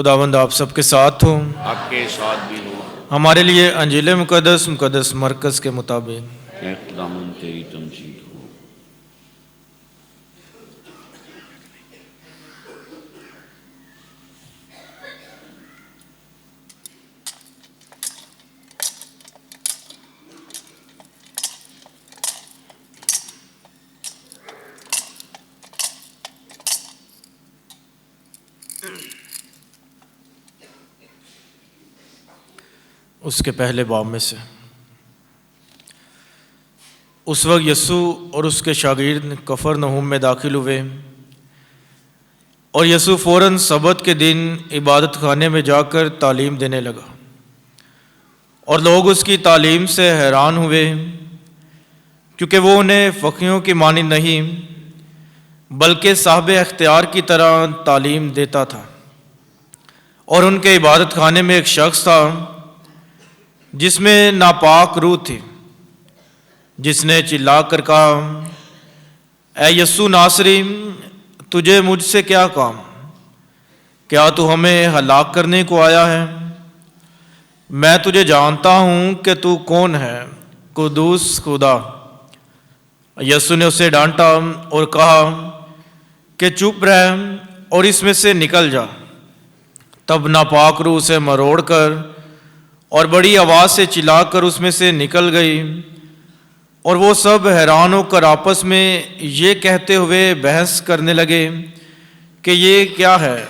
خداوند آپ سب کے ساتھ ہوں، آپ کے ساتھ بھی ہو۔ ہمارے لیے انجیل مقدس مرکز کے مطابق۔ اے خداوند تیری تمجید ہو۔ اس کے پہلے باب میں سے اس وقت یسوع اور اس کے شاگرد کفرنہوم میں داخل ہوئے، اور یسوع فوراً سبت کے دن عبادت خانے میں جا کر تعلیم دینے لگا، اور لوگ اس کی تعلیم سے حیران ہوئے، کیونکہ وہ انہیں فقیہوں کی مانند نہیں بلکہ صاحب اختیار کی طرح تعلیم دیتا تھا۔ اور ان کے عبادت خانے میں ایک شخص تھا جس میں ناپاک روح تھی، جس نے چلا کر کہا، اے یسوع ناصری، تجھے مجھ سے کیا کام؟ کیا تو ہمیں ہلاک کرنے کو آیا ہے؟ میں تجھے جانتا ہوں کہ تو کون ہے، قدوس خدا۔ یسوع نے اسے ڈانٹا اور کہا کہ چپ رہ اور اس میں سے نکل جا۔ تب ناپاک روح اسے مروڑ کر اور بڑی آواز سے چلا کر اس میں سے نکل گئی، اور وہ سب حیران ہو کر آپس میں یہ کہتے ہوئے بحث کرنے لگے کہ یہ کیا ہے،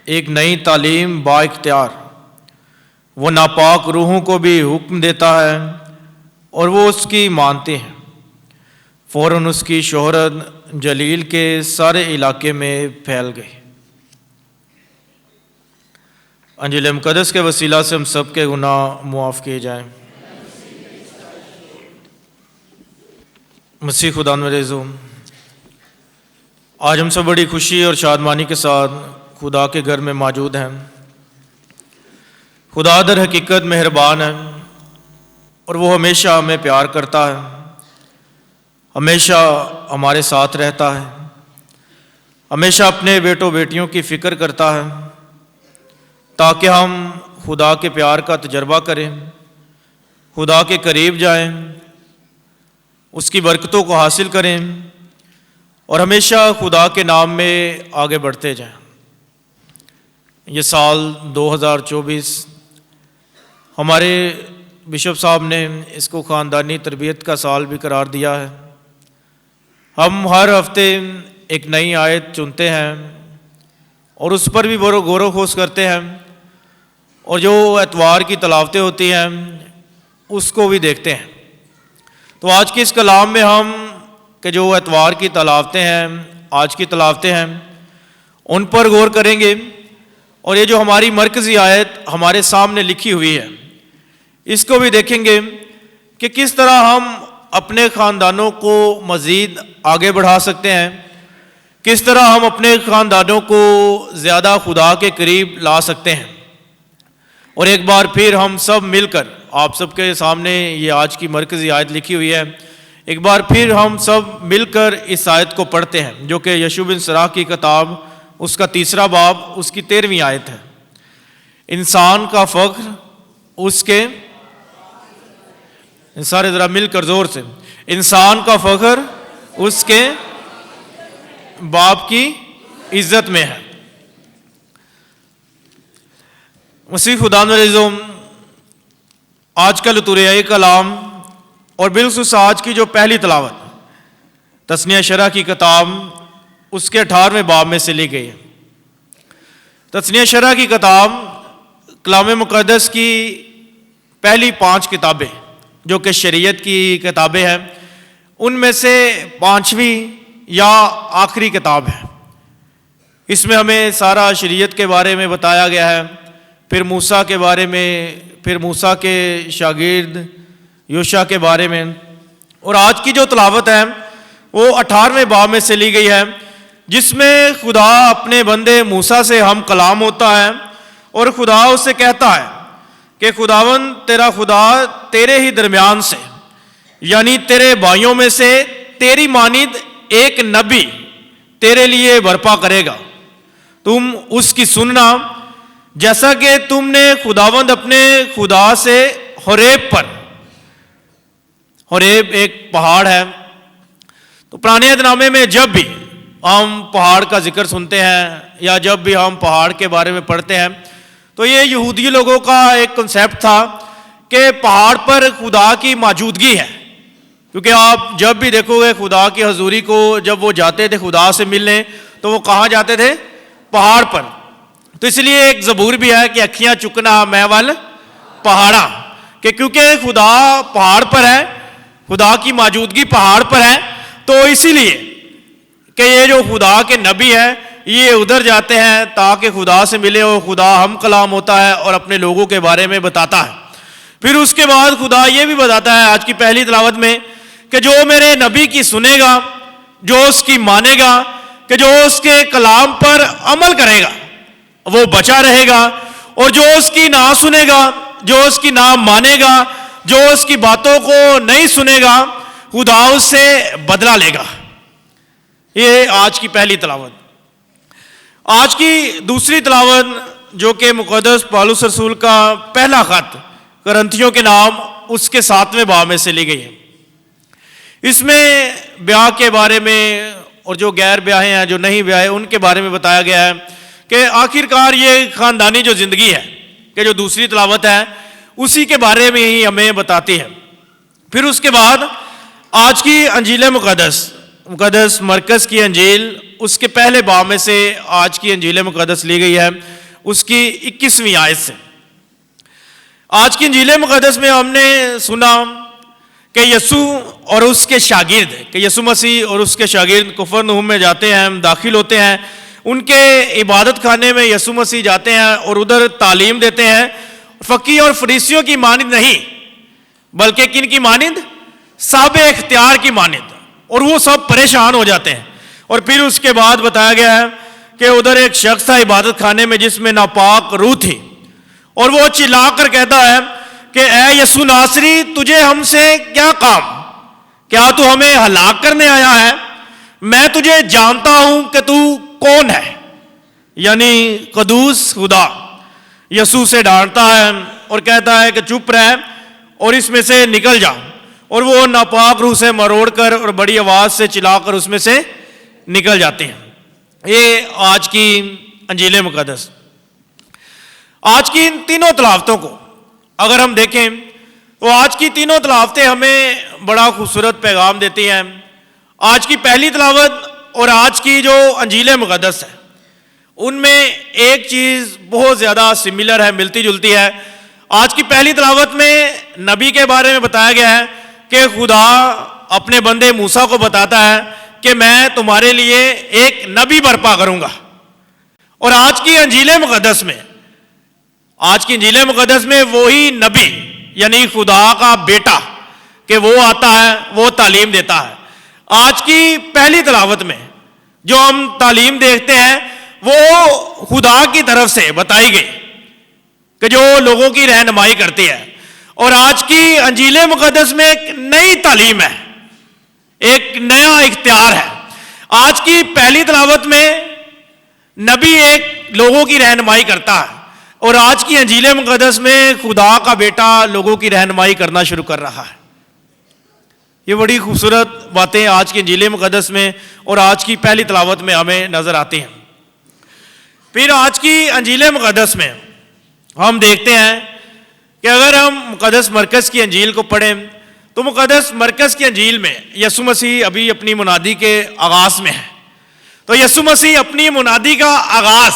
ایک نئی تعلیم با اختیار۔ وہ ناپاک روحوں کو بھی حکم دیتا ہے اور وہ اس کی مانتے ہیں۔ فوراً اس کی شہرت جلیل کے سارے علاقے میں پھیل گئی۔ انجیل مقدس کے وسیلہ سے ہم سب کے گناہ معاف کیے جائیں۔ مسیح خدا میں رضو، آج ہم سب بڑی خوشی اور شادمانی کے ساتھ خدا کے گھر میں موجود ہیں۔ خدا در حقیقت مہربان ہے، اور وہ ہمیشہ ہمیں پیار کرتا ہے، ہمیشہ ہمارے ساتھ رہتا ہے، ہمیشہ اپنے بیٹوں بیٹیوں کی فکر کرتا ہے، تاکہ ہم خدا کے پیار کا تجربہ کریں، خدا کے قریب جائیں، اس کی برکتوں کو حاصل کریں، اور ہمیشہ خدا کے نام میں آگے بڑھتے جائیں۔ یہ سال 2024 ہمارے بشپ صاحب نے اس کو خاندانی تربیت کا سال بھی قرار دیا ہے۔ ہم ہر ہفتے ایک نئی آیت چنتے ہیں اور اس پر بھی غور و خوض کرتے ہیں، اور جو اتوار کی تلاوتیں ہوتی ہیں اس کو بھی دیکھتے ہیں۔ تو آج کے اس کلام میں ہم کہ جو اتوار کی تلاوتیں ہیں، آج کی تلاوتیں ہیں، ان پر غور کریں گے، اور یہ جو ہماری مرکزی آیت ہمارے سامنے لکھی ہوئی ہے اس کو بھی دیکھیں گے کہ کس طرح ہم اپنے خاندانوں کو مزید آگے بڑھا سکتے ہیں، کس طرح ہم اپنے خاندانوں کو زیادہ خدا کے قریب لا سکتے ہیں۔ اور ایک بار پھر ہم سب مل کر، آپ سب کے سامنے یہ آج کی مرکزی آیت لکھی ہوئی ہے، ایک بار پھر ہم سب مل کر اس آیت کو پڑھتے ہیں، جو کہ یشوع بن سراح کی کتاب اس کا 3 باب اس کی 13ویں آیت ہے۔ انسان کا فخر اس کے، سارے ذرا مل کر زور سے، انسان کا فخر اس کے باپ کی عزت میں ہے۔ مسیح خدا نعزو، آج کا لطوریائی کلام اور بالخصوص آج کی جو پہلی تلاوت تثنیہ شرح کی کتاب اس کے 18ویں باب میں سے لی گئی ہے۔ تثنیہ شرح کی کتاب کلام مقدس کی پہلی 5 کتابیں جو کہ شریعت کی کتابیں ہیں، ان میں سے 5ویں یا آخری کتاب ہے۔ اس میں ہمیں سارا شریعت کے بارے میں بتایا گیا ہے، پھر موسیٰ کے بارے میں، پھر موسیٰ کے شاگرد یوشع کے بارے میں، اور آج کی جو تلاوت ہے وہ 18ویں باب میں سے لی گئی ہے، جس میں خدا اپنے بندے موسیٰ سے ہم کلام ہوتا ہے، اور خدا اس سے کہتا ہے کہ خداوند تیرا خدا تیرے ہی درمیان سے، یعنی تیرے بھائیوں میں سے تیری مانند ایک نبی تیرے لیے برپا کرے گا، تم اس کی سننا، جیسا کہ تم نے خداوند اپنے خدا سے حریب پر، حریب ایک پہاڑ ہے، تو پرانے عہد نامے میں جب بھی ہم پہاڑ کا ذکر سنتے ہیں یا جب بھی ہم پہاڑ کے بارے میں پڑھتے ہیں تو یہ یہودی لوگوں کا ایک کنسیپٹ تھا کہ پہاڑ پر خدا کی موجودگی ہے، کیونکہ آپ جب بھی دیکھو گے خدا کی حضوری کو جب وہ جاتے تھے خدا سے ملنے تو وہ کہاں جاتے تھے؟ پہاڑ پر. تو اس لیے ایک زبور بھی ہے کہ اکھیاں چکنا میں ول پہاڑا، کہ کیونکہ خدا پہاڑ پر ہے، خدا کی موجودگی پہاڑ پر ہے، تو اسی لیے کہ یہ جو خدا کے نبی ہیں یہ ادھر جاتے ہیں تاکہ خدا سے ملے، اور خدا ہم کلام ہوتا ہے اور اپنے لوگوں کے بارے میں بتاتا ہے. پھر اس کے بعد خدا یہ بھی بتاتا ہے آج کی پہلی تلاوت میں کہ جو میرے نبی کی سنے گا، جو اس کی مانے گا، کہ جو اس کے کلام پر عمل کرے گا وہ بچا رہے گا، اور جو اس کی نہ سنے گا، جو اس کی نہ مانے گا، جو اس کی باتوں کو نہیں سنے گا، خدا اس سے بدلہ لے گا. یہ آج کی پہلی تلاوت. آج کی دوسری تلاوت جو کہ مقدس پالوس رسول کا پہلا خط کرنتھیوں کے نام اس کے 7ویں باب میں سے لی گئی ہے. اس میں بیاہ کے بارے میں اور جو غیر بیاہے ہیں، جو نہیں بیاہے، ان کے بارے میں بتایا گیا ہے کہ آخر کار یہ خاندانی جو زندگی ہے کہ جو دوسری تلاوت ہے اسی کے بارے میں ہی ہمیں بتاتی ہے. پھر اس کے بعد آج کی انجیل مقدس مرکز کی انجیل اس کے پہلے باب میں سے آج کی انجیل مقدس لی گئی ہے، اس کی 21ویں آیت سے. آج کی انجیل مقدس میں ہم نے سنا کہ یسوع اور اس کے شاگرد، کہ یسوع مسیح اور اس کے شاگرد کفرنہوم میں جاتے ہیں، داخل ہوتے ہیں. ان کے عبادت خانے میں یسوع مسیح جاتے ہیں اور ادھر تعلیم دیتے ہیں، فقی اور فریسیوں کی مانند نہیں بلکہ کن کی مانند؟ صاحب اختیار کی مانند. اور وہ سب پریشان ہو جاتے ہیں. اور پھر اس کے بعد بتایا گیا ہے کہ ادھر ایک شخص تھا عبادت خانے میں جس میں ناپاک روح تھی، اور وہ چلا کر کہتا ہے کہ اے یسوع ناصری، تجھے ہم سے کیا کام؟ کیا تو ہمیں ہلاک کرنے آیا ہے؟ میں تجھے جانتا ہوں کہ تو کون ہے. یعنی قدوس خدا یسوع سے ڈانٹتا ہے اور کہتا ہے کہ چپ رہ اور اس میں سے نکل جا. اور وہ ناپاک روح سے مروڑ کر اور بڑی آواز سے چلا کر اس میں سے نکل جاتے ہیں. یہ آج کی انجیل مقدس. آج کی ان تینوں تلاوتوں کو اگر ہم دیکھیں تو آج کی تینوں تلاوتیں ہمیں بڑا خوبصورت پیغام دیتی ہیں. آج کی پہلی تلاوت اور آج کی جو انجیل مقدس ہے ان میں ایک چیز بہت زیادہ سملر ہے، ملتی جلتی ہے. آج کی پہلی تلاوت میں نبی کے بارے میں بتایا گیا ہے کہ خدا اپنے بندے موسیٰ کو بتاتا ہے کہ میں تمہارے لیے ایک نبی برپا کروں گا. اور آج کی انجیل مقدس میں وہی نبی یعنی خدا کا بیٹا کہ وہ آتا ہے، وہ تعلیم دیتا ہے. آج کی پہلی تلاوت میں جو ہم تعلیم دیکھتے ہیں وہ خدا کی طرف سے بتائی گئی کہ جو لوگوں کی رہنمائی کرتی ہے. اور آج کی انجیل مقدس میں ایک نئی تعلیم ہے، ایک نیا اختیار ہے. آج کی پہلی تلاوت میں نبی ایک لوگوں کی رہنمائی کرتا ہے، اور آج کی انجیل مقدس میں خدا کا بیٹا لوگوں کی رہنمائی کرنا شروع کر رہا ہے. یہ بڑی خوبصورت باتیں آج کی انجیل مقدس میں اور آج کی پہلی تلاوت میں ہمیں نظر آتی ہیں. پھر آج کی انجیل مقدس میں ہم دیکھتے ہیں کہ اگر ہم مقدس مرکز کی انجیل کو پڑھیں تو مقدس مرکز کی انجیل میں یسوع مسیح ابھی اپنی منادی کے آغاز میں ہے. تو یسوع مسیح اپنی منادی کا آغاز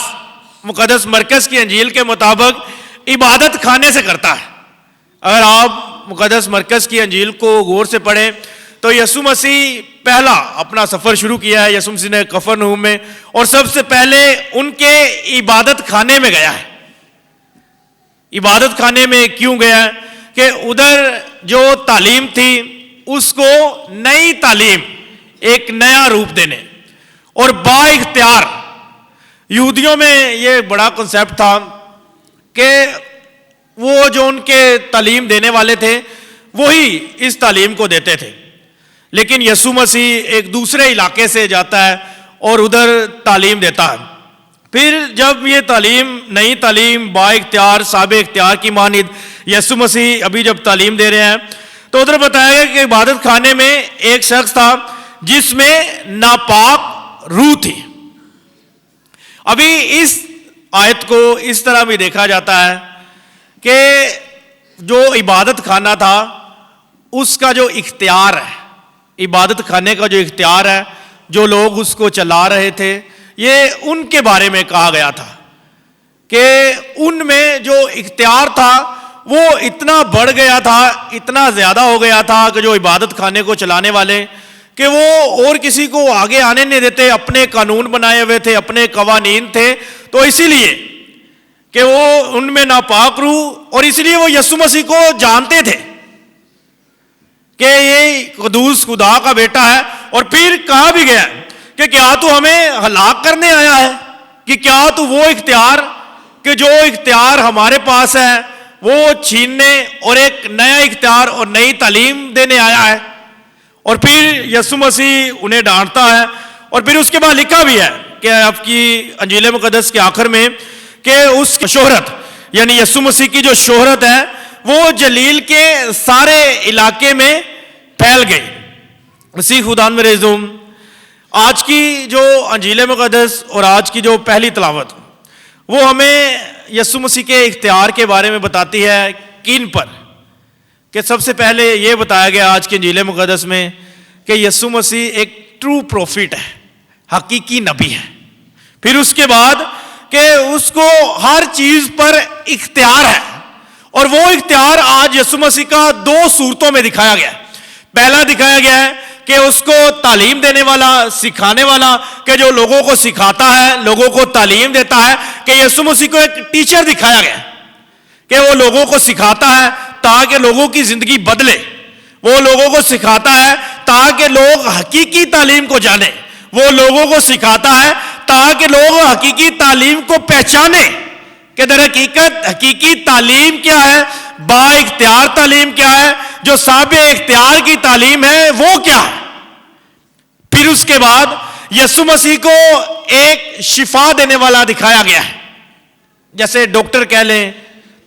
مقدس مرکز کی انجیل کے مطابق عبادت خانے سے کرتا ہے. اگر آپ مقدس مرکز کی انجیل کو غور سے پڑھیں تو یسوع مسیح پہلا اپنا سفر شروع کیا ہے یسوع مسیح نے کفرنہوم میں، اور سب سے پہلے ان کے عبادت خانے میں گیا ہے. عبادت خانے میں کیوں گیا ہے؟ کہ ادھر جو تعلیم تھی اس کو نئی تعلیم، ایک نیا روپ دینے اور با اختیار. یہودیوں میں یہ بڑا کنسیپٹ تھا کہ وہ جو ان کے تعلیم دینے والے تھے وہی اس تعلیم کو دیتے تھے، لیکن یسوع مسیح ایک دوسرے علاقے سے جاتا ہے اور ادھر تعلیم دیتا ہے. پھر جب یہ تعلیم نئی تعلیم با اختیار صاحب اختیار کی مانند یسوع مسیح ابھی جب تعلیم دے رہے ہیں تو ادھر بتایا گیا کہ عبادت خانے میں ایک شخص تھا جس میں ناپاک روح تھی. ابھی اس آیت کو اس طرح بھی دیکھا جاتا ہے کہ جو عبادت خانہ تھا اس کا جو اختیار ہے، عبادت خانے کا جو اختیار ہے، جو لوگ اس کو چلا رہے تھے، یہ ان کے بارے میں کہا گیا تھا کہ ان میں جو اختیار تھا وہ اتنا بڑھ گیا تھا، اتنا زیادہ ہو گیا تھا کہ جو عبادت خانے کو چلانے والے کہ وہ اور کسی کو آگے آنے نہیں دیتے، اپنے قانون بنائے ہوئے تھے، اپنے قوانین تھے. تو اسی لیے کہ وہ ان میں ناپاک روح، اور اس لیے وہ یسوع مسیح کو جانتے تھے کہ یہ قدوس خدا کا بیٹا ہے. اور پھر کہا بھی گیا کہ کیا تو ہمیں ہلاک کرنے آیا ہے، کہ کیا تو وہ اختیار کہ جو اختیار ہمارے پاس ہے وہ چھیننے اور ایک نیا اختیار اور نئی تعلیم دینے آیا ہے. اور پھر یسوع مسیح انہیں ڈانٹتا ہے. اور پھر اس کے بعد لکھا بھی ہے کہ آپ کی انجیل مقدس کے آخر میں کہ اس کی شہرت یعنی یسوع مسیح کی جو شہرت ہے وہ جلیل کے سارے علاقے میں پھیل گئی. مسیح خدا میں رزوم، آج کی جو انجیل مقدس اور آج کی جو پہلی تلاوت وہ ہمیں یسوع مسیح کے اختیار کے بارے میں بتاتی ہے. کن پر؟ کہ سب سے پہلے یہ بتایا گیا آج کے انجیل مقدس میں کہ یسوع مسیح ایک ٹرو پروفٹ ہے، حقیقی نبی ہے. پھر اس کے بعد کہ اس کو ہر چیز پر اختیار ہے، اور وہ اختیار آج یسوع مسیح کا دو صورتوں میں دکھایا گیا. پہلا دکھایا گیا ہے کہ اس کو تعلیم دینے والا، سکھانے والا، کہ جو لوگوں کو سکھاتا ہے، لوگوں کو تعلیم دیتا ہے. کہ یسوع مسیح کو ایک ٹیچر دکھایا گیا کہ وہ لوگوں کو سکھاتا ہے تاکہ لوگوں کی زندگی بدلے. وہ لوگوں کو سکھاتا ہے تاکہ لوگ حقیقی تعلیم کو جانیں. وہ لوگوں کو سکھاتا ہے تاکہ لوگ حقیقی تعلیم کو پہچانیں کہ در حقیقت حقیقی تعلیم کیا ہے، با اختیار تعلیم کیا ہے، جو صاحب اختیار کی تعلیم ہے وہ کیا ہے. پھر اس کے بعد یسوع مسیح کو ایک شفا دینے والا دکھایا گیا ہے، جیسے ڈاکٹر کہہ لیں،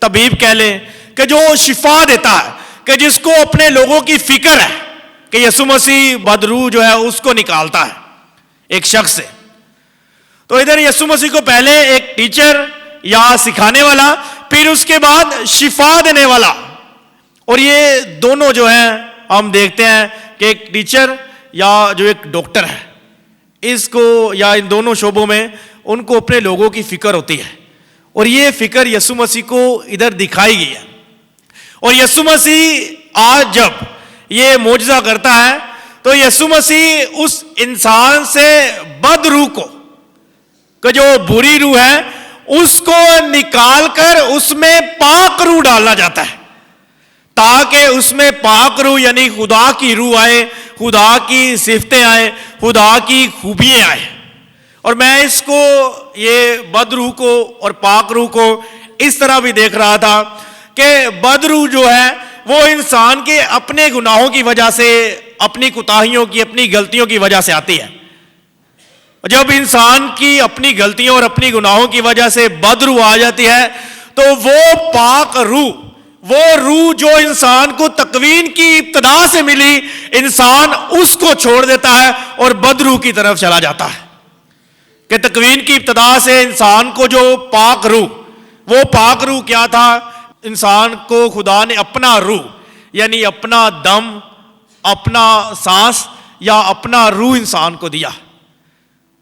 طبیب کہہ لیں، کہ جو شفا دیتا ہے، کہ جس کو اپنے لوگوں کی فکر ہے کہ یسوع مسیح بدروح جو ہے اس کو نکالتا ہے ایک شخص سے. تو ادھر یسوع مسیح کو پہلے ایک ٹیچر یا سکھانے والا، پھر اس کے بعد شفا دینے والا. اور یہ دونوں جو ہیں ہم دیکھتے ہیں کہ ایک ٹیچر یا جو ایک ڈاکٹر ہے، اس کو یا ان دونوں شعبوں میں ان کو اپنے لوگوں کی فکر ہوتی ہے. اور یہ فکر یسوع مسیح کو ادھر دکھائی گئی ہے. اور یسوع مسیح آج جب یہ معجزہ کرتا ہے تو یسوع مسیح اس انسان سے بد روح کو، کہ جو بری روح ہے، اس کو نکال کر اس میں پاک روح ڈالا جاتا ہے، تاکہ اس میں پاک روح یعنی خدا کی روح آئے، خدا کی صفتیں آئے، خدا کی خوبیاں آئے. اور میں اس کو یہ بد روح کو اور پاک روح کو اس طرح بھی دیکھ رہا تھا کہ بد روح جو ہے وہ انسان کے اپنے گناہوں کی وجہ سے، اپنی کوتاہیوں کی، اپنی غلطیوں کی وجہ سے آتی ہے. جب انسان کی اپنی غلطیوں اور اپنی گناہوں کی وجہ سے بد روح آ جاتی ہے تو وہ پاک روح، وہ روح جو انسان کو تکوین کی ابتدا سے ملی، انسان اس کو چھوڑ دیتا ہے اور بد روح کی طرف چلا جاتا ہے. کہ تکوین کی ابتدا سے انسان کو جو پاک روح، وہ پاک روح کیا تھا؟ انسان کو خدا نے اپنا روح یعنی اپنا دم، اپنا سانس یا اپنا روح انسان کو دیا.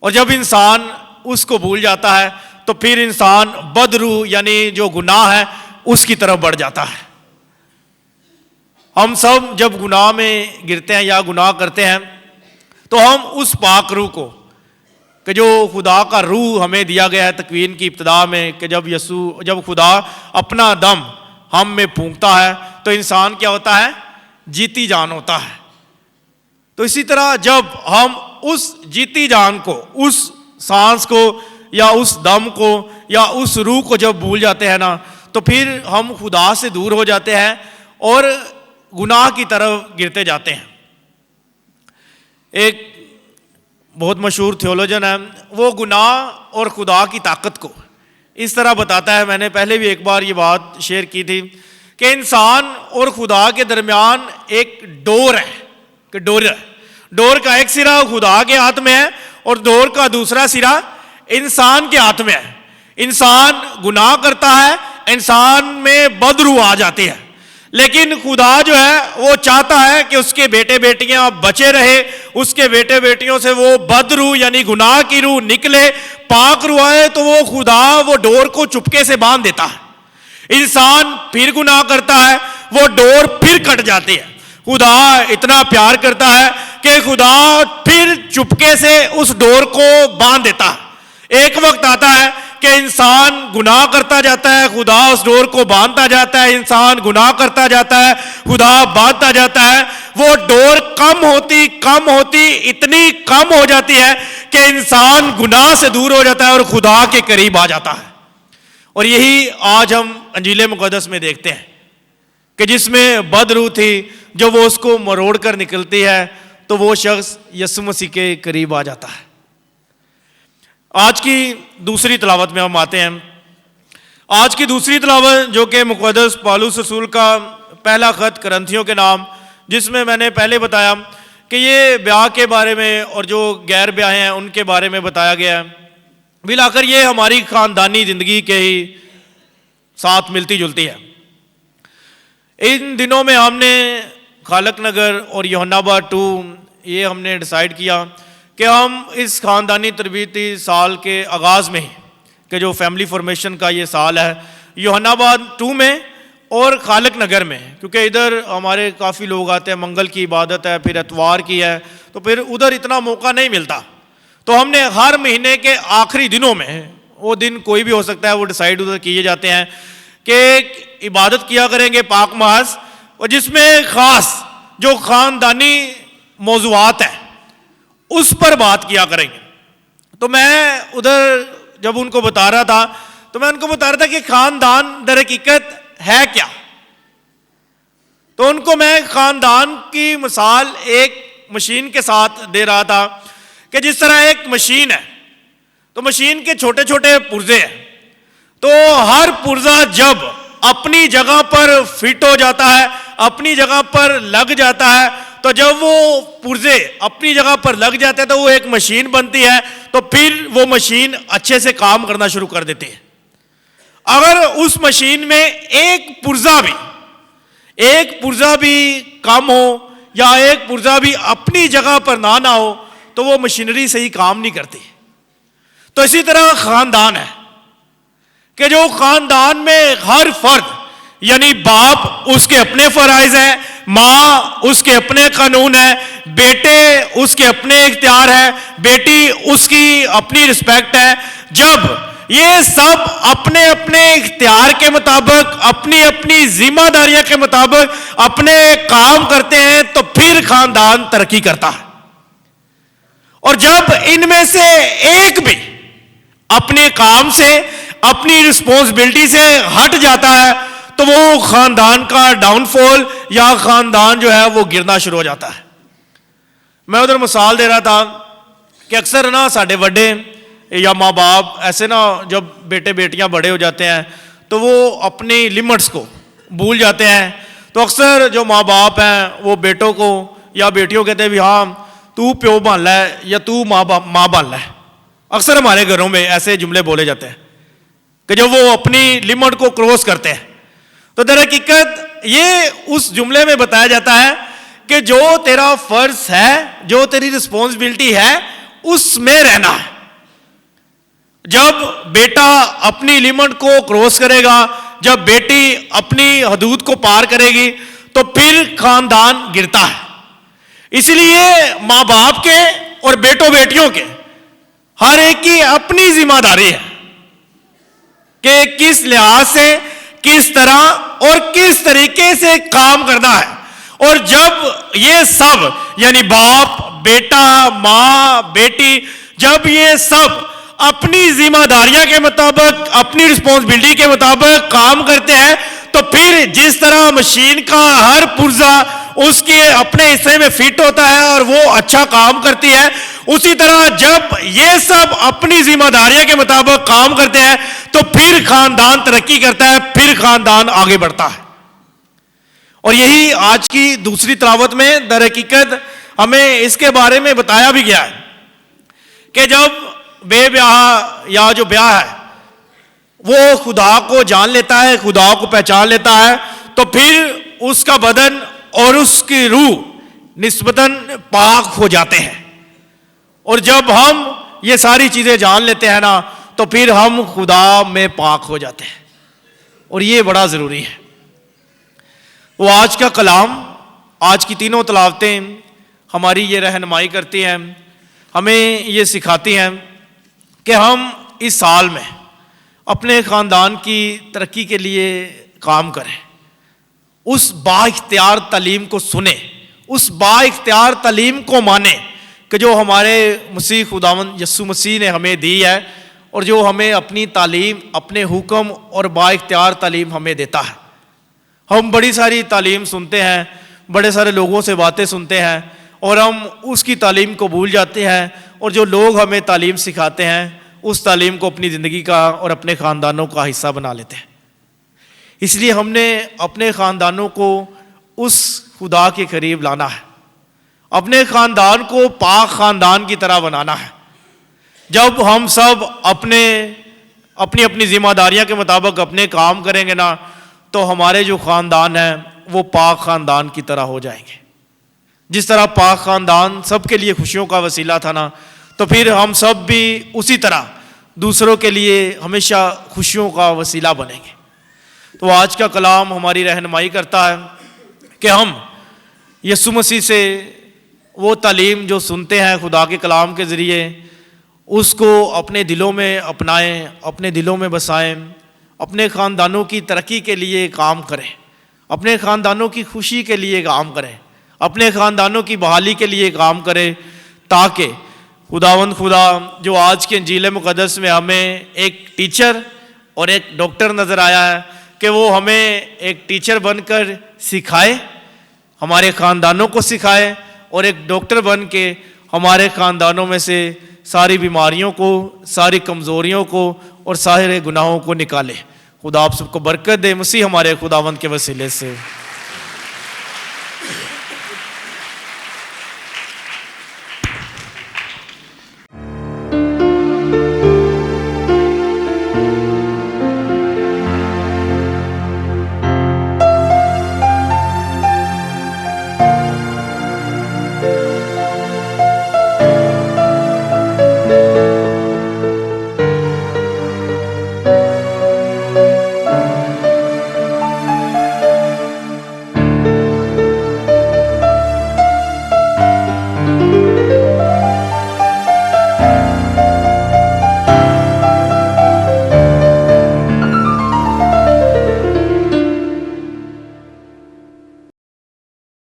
اور جب انسان اس کو بھول جاتا ہے تو پھر انسان بد روح یعنی جو گناہ ہے اس کی طرف بڑھ جاتا ہے. ہم سب جب گناہ میں گرتے ہیں یا گناہ کرتے ہیں تو ہم اس پاک روح کو، کہ جو خدا کا روح ہمیں دیا گیا ہے تکوین کی ابتدا میں، کہ جب خدا اپنا دم ہم میں پھونکتا ہے تو انسان کیا ہوتا ہے؟ جیتی جان ہوتا ہے. تو اسی طرح جب ہم اس جیتی جان کو، اس سانس کو یا اس دم کو یا اس روح کو جب بھول جاتے ہیں نا، تو پھر ہم خدا سے دور ہو جاتے ہیں اور گناہ کی طرف گرتے جاتے ہیں. ایک بہت مشہور تھیولوجن ہے، وہ گناہ اور خدا کی طاقت کو اس طرح بتاتا ہے، میں نے پہلے بھی ایک بار یہ بات شیئر کی تھی کہ انسان اور خدا کے درمیان ایک ڈور ہے، کہ ڈور کا ایک سرا خدا کے ہاتھ میں ہے اور ڈور کا دوسرا سرا انسان کے ہاتھ میں ہے۔ انسان گناہ کرتا ہے، انسان میں بدروح آ جاتی ہے، لیکن خدا جو ہے وہ چاہتا ہے کہ اس کے بیٹے بیٹیاں بچے رہے، اس کے بیٹے بیٹیوں سے وہ بدروح یعنی گناہ کی روح نکلے، پاک روح آئے، تو وہ خدا وہ ڈور کو چپکے سے باندھ دیتا ہے۔ انسان پھر گناہ کرتا ہے، وہ ڈور پھر کٹ جاتی ہے۔ خدا اتنا پیار کرتا ہے کہ خدا پھر چپکے سے اس ڈور کو باندھ دیتا ہے۔ ایک وقت آتا ہے کہ انسان گناہ کرتا جاتا ہے، خدا اس ڈور کو باندھتا جاتا ہے، انسان گناہ کرتا جاتا ہے، خدا باندھتا جاتا ہے، وہ ڈور کم ہوتی اتنی کم ہو جاتی ہے کہ انسان گناہ سے دور ہو جاتا ہے اور خدا کے قریب آ جاتا ہے۔ اور یہی آج ہم انجیل مقدس میں دیکھتے ہیں کہ جس میں بد روح تھی، جو وہ اس کو مروڑ کر نکلتی ہے تو وہ شخص یسوع مسیح کے قریب آ جاتا ہے۔ آج کی دوسری تلاوت میں ہم آتے ہیں۔ آج کی دوسری تلاوت جو کہ مقدس پالوس رسول کا پہلا خط کرنتھیوں کے نام، جس میں نے پہلے بتایا کہ یہ بیاہ کے بارے میں اور جو غیر بیاہ ہیں ان کے بارے میں بتایا گیا ہے۔ بالآخر یہ ہماری خاندانی زندگی کے ہی ساتھ ملتی جلتی ہے۔ ان دنوں میں ہم نے خالق نگر اور یوحنا آباد 2 یہ ہم نے ڈیسائیڈ کیا کہ ہم اس خاندانی تربیتی سال کے آغاز میں ہی، کہ جو فیملی فارمیشن کا یہ سال ہے، یوحنا آباد 2 میں اور خالق نگر میں، کیونکہ ادھر ہمارے کافی لوگ آتے ہیں، منگل کی عبادت ہے، پھر اتوار کی ہے، تو پھر ادھر اتنا موقع نہیں ملتا، تو ہم نے ہر مہینے کے آخری دنوں میں، وہ دن کوئی بھی ہو سکتا ہے، وہ ڈیسائیڈ ادھر کیے جاتے ہیں کہ عبادت کیا کریں گے پاک محض، اور جس میں خاص جو خاندانی موضوعات ہیں اس پر بات کیا کریں گے۔ تو میں ادھر جب ان کو بتا رہا تھا تو میں ان کو بتا رہا تھا کہ خاندان در حقیقت ہے کیا، تو ان کو میں خاندان کی مثال ایک مشین کے ساتھ دے رہا تھا کہ جس طرح ایک مشین ہے تو مشین کے چھوٹے چھوٹے پرزے ہیں، تو ہر پرزہ جب اپنی جگہ پر فٹ ہو جاتا ہے، اپنی جگہ پر لگ جاتا ہے، تو جب وہ پرزے اپنی جگہ پر لگ جاتے ہیں تو وہ ایک مشین بنتی ہے، تو پھر وہ مشین اچھے سے کام کرنا شروع کر دیتی ہے۔ اگر اس مشین میں ایک پرزہ بھی کم ہو یا ایک پرزہ بھی اپنی جگہ پر نہ ہو تو وہ مشینری صحیح کام نہیں کرتی۔ تو اسی طرح خاندان ہے کہ جو خاندان میں ہر فرد یعنی باپ اس کے اپنے فرائض ہیں، ماں اس کے اپنے قانون ہیں، بیٹے اس کے اپنے اختیار ہیں، بیٹی اس کی اپنی رسپیکٹ ہے، جب یہ سب اپنے اپنے اختیار کے مطابق، اپنی اپنی ذمہ داریاں کے مطابق اپنے کام کرتے ہیں تو پھر خاندان ترقی کرتا ہے۔ اور جب ان میں سے ایک بھی اپنے کام سے، اپنی رسپانسبلٹی سے ہٹ جاتا ہے تو وہ خاندان کا ڈاؤن فال یا خاندان جو ہے وہ گرنا شروع ہو جاتا ہے۔ میں ادھر مثال دے رہا تھا کہ اکثر نا ساڈے وڈے یا ماں باپ ایسے نا جب بیٹے بیٹیاں بڑے ہو جاتے ہیں تو وہ اپنی لیمٹس کو بھول جاتے ہیں، تو اکثر جو ماں باپ ہیں وہ بیٹوں کو یا بیٹیوں کہتے ہیں بھی ہاں تو پیو بن لے یا تو ماں بن لے۔ اکثر ہمارے گھروں میں ایسے جملے بولے جاتے ہیں کہ جب وہ اپنی لیمٹ کو کراس کرتے ہیں، تو در حقیقت یہ اس جملے میں بتایا جاتا ہے کہ جو تیرا فرض ہے، جو تیری رسپانسبلٹی ہے اس میں رہنا ہے۔ جب بیٹا اپنی لیمٹ کو کراس کرے گا، جب بیٹی اپنی حدود کو پار کرے گی تو پھر خاندان گرتا ہے۔ اسی لیے ماں باپ کے اور بیٹوں بیٹیوں کے ہر ایک کی اپنی ذمہ داری ہے کہ کس لحاظ سے، کس طرح اور کس طریقے سے کام کرنا ہے۔ اور جب یہ سب یعنی باپ، بیٹا، ماں، بیٹی، جب یہ سب اپنی ذمہ داریاں کے مطابق، اپنی رسپانسبلٹی کے مطابق کام کرتے ہیں تو پھر جس طرح مشین کا ہر پرزہ اس کے اپنے حصے میں فٹ ہوتا ہے اور وہ اچھا کام کرتی ہے، اسی طرح جب یہ سب اپنی ذمہ داریاں کے مطابق کام کرتے ہیں تو پھر خاندان ترقی کرتا ہے، پھر خاندان آگے بڑھتا ہے۔ اور یہی آج کی دوسری تلاوت میں در حقیقت ہمیں اس کے بارے میں بتایا بھی گیا ہے کہ جب بے بیاہ یا جو بیاہ ہے وہ خدا کو جان لیتا ہے، خدا کو پہچان لیتا ہے، تو پھر اس کا بدن اور اس کی روح نسبتاً پاک ہو جاتے ہیں۔ اور جب ہم یہ ساری چیزیں جان لیتے ہیں نا تو پھر ہم خدا میں پاک ہو جاتے ہیں، اور یہ بڑا ضروری ہے۔ وہ آج کا کلام، آج کی تینوں تلاوتیں ہماری یہ رہنمائی کرتی ہیں، ہمیں یہ سکھاتی ہیں کہ ہم اس سال میں اپنے خاندان کی ترقی کے لیے کام کریں، اس با اختیار تعلیم کو سنیں، اس با اختیار تعلیم کو مانیں کہ جو ہمارے مسیح خداوند یسوع مسیح نے ہمیں دی ہے، اور جو ہمیں اپنی تعلیم، اپنے حکم اور با اختیار تعلیم ہمیں دیتا ہے۔ ہم بڑی ساری تعلیم سنتے ہیں، بڑے سارے لوگوں سے باتیں سنتے ہیں، اور ہم اس کی تعلیم کو بھول جاتے ہیں، اور جو لوگ ہمیں تعلیم سکھاتے ہیں اس تعلیم کو اپنی زندگی کا اور اپنے خاندانوں کا حصہ بنا لیتے ہیں۔ اس لیے ہم نے اپنے خاندانوں کو اس خدا کے قریب لانا ہے، اپنے خاندان کو پاک خاندان کی طرح بنانا ہے۔ جب ہم سب اپنی ذمہ داریاں کے مطابق اپنے کام کریں گے نا تو ہمارے جو خاندان ہیں وہ پاک خاندان کی طرح ہو جائیں گے۔ جس طرح پاک خاندان سب کے لیے خوشیوں کا وسیلہ تھا نا، تو پھر ہم سب بھی اسی طرح دوسروں کے لیے ہمیشہ خوشیوں کا وسیلہ بنیں گے۔ تو آج کا کلام ہماری رہنمائی کرتا ہے کہ ہم یسوع مسیح سے وہ تعلیم جو سنتے ہیں خدا کے کلام کے ذریعے، اس کو اپنے دلوں میں اپنائیں، اپنے دلوں میں بسائیں، اپنے خاندانوں کی ترقی کے لیے کام کریں، اپنے خاندانوں کی خوشی کے لیے کام کریں، اپنے خاندانوں کی بحالی کے لیے کام کریں، تاکہ خداوند خدا جو آج کے انجیل مقدس میں ہمیں ایک ٹیچر اور ایک ڈاکٹر نظر آیا ہے کہ وہ ہمیں ایک ٹیچر بن کر سکھائے، ہمارے خاندانوں کو سکھائے، اور ایک ڈاکٹر بن کے ہمارے خاندانوں میں سے ساری بیماریوں کو، ساری کمزوریوں کو اور سارے گناہوں کو نکالے۔ خدا آپ سب کو برکت دے، مسیح ہمارے خداوند کے وسیلے سے۔